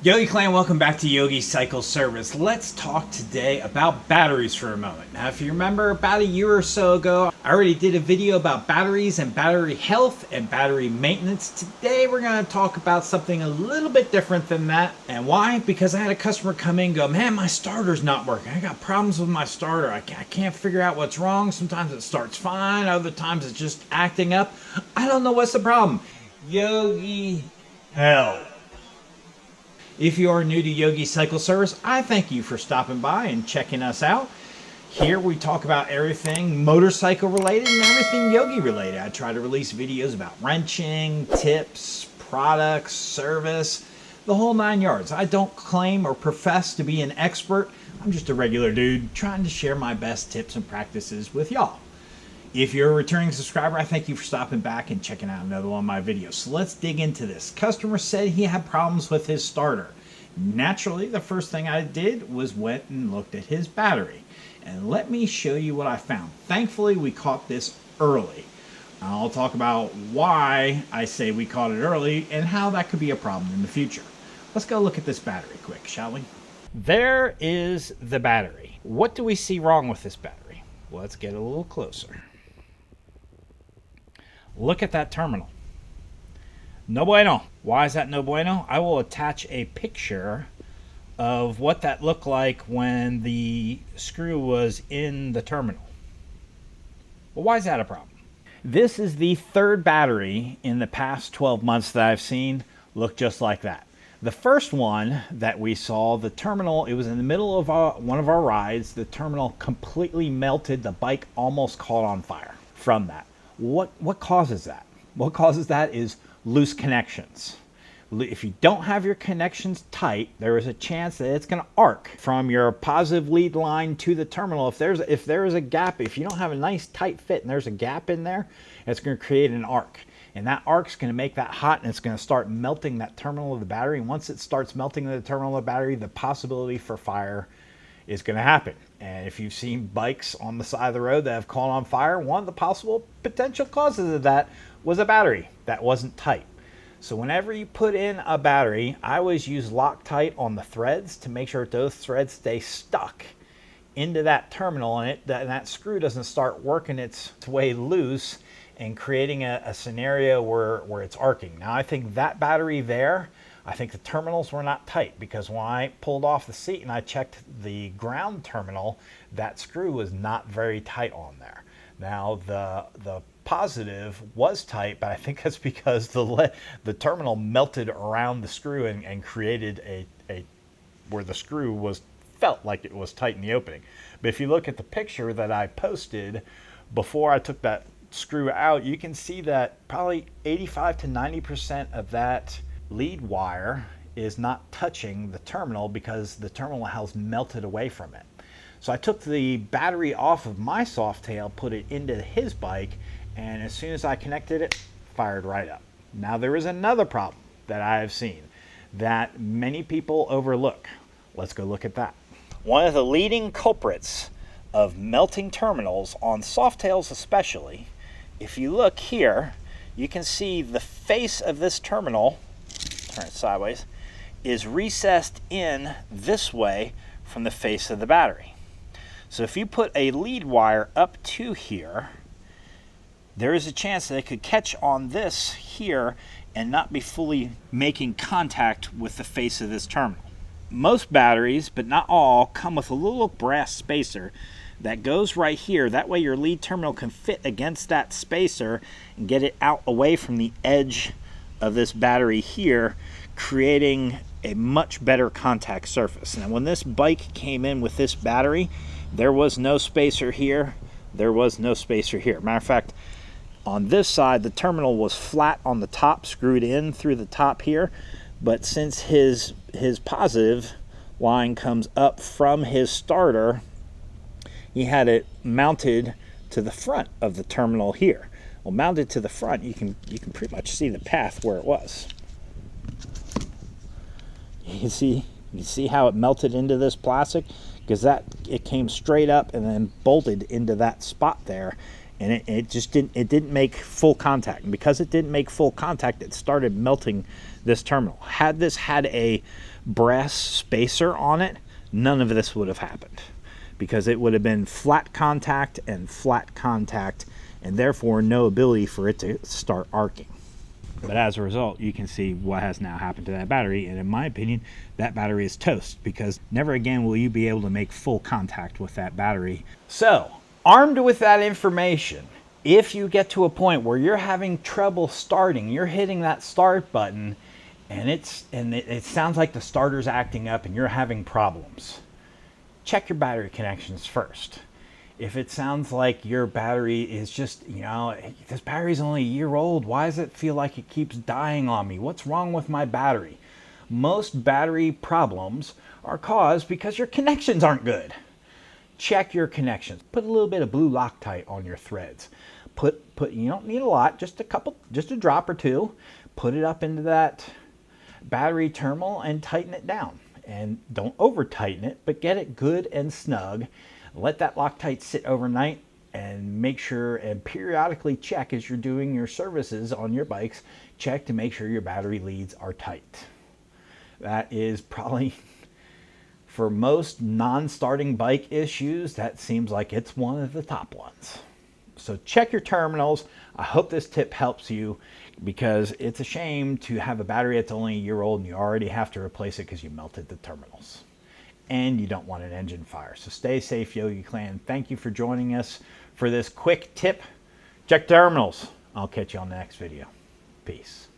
Yogi Clan, welcome back to Yogi Cycle Service. Let's talk today about batteries for a moment. Now, if you remember, about a year or so ago, I already did a video about batteries and battery health and battery maintenance. Today, we're going to talk about something a little bit different than that. And why? Because I had a customer come in and go, man, my starter's not working. I got problems with my starter. I can't figure out what's wrong. Sometimes it starts fine. Other times it's just acting up. I don't know what's the problem. Yogi, help. If you are new to Yogi Cycle Service, I thank you for stopping by and checking us out. Here we talk about everything motorcycle related and everything Yogi related. I try to release videos about wrenching, tips, products, service, the whole 9 yards. I don't claim or profess to be an expert. I'm just a regular dude trying to share my best tips and practices with y'all. If you're a returning subscriber, I thank you for stopping back and checking out another one of my videos. So let's dig into this. Customer said he had problems with his starter. Naturally, the first thing I did was went and looked at his battery. And let me show you what I found. Thankfully, we caught this early. I'll talk about why I say we caught it early and how that could be a problem in the future. Let's go look at this battery quick, shall we? There is the battery. What do we see wrong with this battery? Let's get a little closer. Look at that terminal. No bueno. Why is that no bueno? I will attach a picture of what that looked like when the screw was in the terminal. Well, why is that a problem? This is the third battery in the past 12 months that I've seen look just like that. The first one that we saw, the terminal, it was in the middle of one of our rides. The terminal completely melted. The bike almost caught on fire from that. What causes that? What causes that is loose connections. If you don't have your connections tight, there is a chance that it's going to arc from your positive lead line to the terminal. If there is a gap, if you don't have a nice tight fit and there's a gap in there, it's going to create an arc. And that arc is going to make that hot and it's going to start melting that terminal of the battery. And once it starts melting the terminal of the battery, the possibility for fire is going to happen. And if you've seen bikes on the side of the road that have caught on fire, one of the possible potential causes of that was a battery that wasn't tight. So whenever you put in a battery, I always use Loctite on the threads to make sure those threads stay stuck into that terminal and that screw doesn't start working its way loose and creating a scenario where it's arcing. Now I think that battery there, I think the terminals were not tight because when I pulled off the seat and I checked the ground terminal, that screw was not very tight on there. Now the positive was tight, but I think that's because the terminal melted around the screw and created a where the screw felt like it was tight in the opening. But if you look at the picture that I posted before I took that screw out, you can see that probably 85 to 90% of that lead wire is not touching the terminal because the terminal has melted away from it. So I took the battery off of my Softail, put it into his bike, and as soon as I connected it, fired right up. Now there is another problem that I have seen that many people overlook. Let's go look at that. One of the leading culprits of melting terminals on Softails especially, if you look here, you can see the face of this terminal, turn it sideways, is recessed in this way from the face of the battery. So if you put a lead wire up to here, there is a chance that it could catch on this here and not be fully making contact with the face of this terminal. Most batteries, but not all, come with a little brass spacer that goes right here. That way your lead terminal can fit against that spacer and get it out away from the edge of this battery here, creating a much better contact surface. Now when this bike came in with this battery, there was no spacer here, there was no spacer here. Matter of fact, on this side the terminal was flat on the top, screwed in through the top here, but since his positive line comes up from his starter, he had it mounted to the front of the terminal here. Well, mounted to the front, you can pretty much see the path where it was. You can see how it melted into this plastic, because it came straight up and then bolted into that spot there, and it didn't make full contact. And because it didn't make full contact, it started melting this terminal. Had this had a brass spacer on it, none of this would have happened, because it would have been flat contact, and therefore no ability for it to start arcing. But as a result, you can see what has now happened to that battery, and in my opinion, that battery is toast, because never again will you be able to make full contact with that battery. So, armed with that information, if you get to a point where you're having trouble starting, you're hitting that start button, and it sounds like the starter's acting up and you're having problems, check your battery connections first. If it sounds like your battery is just, this battery's only a year old, why does it feel like it keeps dying on me? What's wrong with my battery? Most battery problems are caused because your connections aren't good. Check your connections. Put a little bit of blue Loctite on your threads. You don't need a lot, just a drop or two. Put it up into that battery terminal and tighten it down. And don't over tighten it, but get it good and snug. Let that Loctite sit overnight, and make sure and periodically check as you're doing your services on your bikes. Check to make sure your battery leads are tight. That is probably, for most non-starting bike issues, that seems like it's one of the top ones. So check your terminals. I hope this tip helps you, because it's a shame to have a battery that's only a year old and you already have to replace it because you melted the terminals. And you don't want an engine fire. So stay safe, Yogi Clan. Thank you for joining us for this quick tip. Check terminals. I'll catch you on the next video. Peace.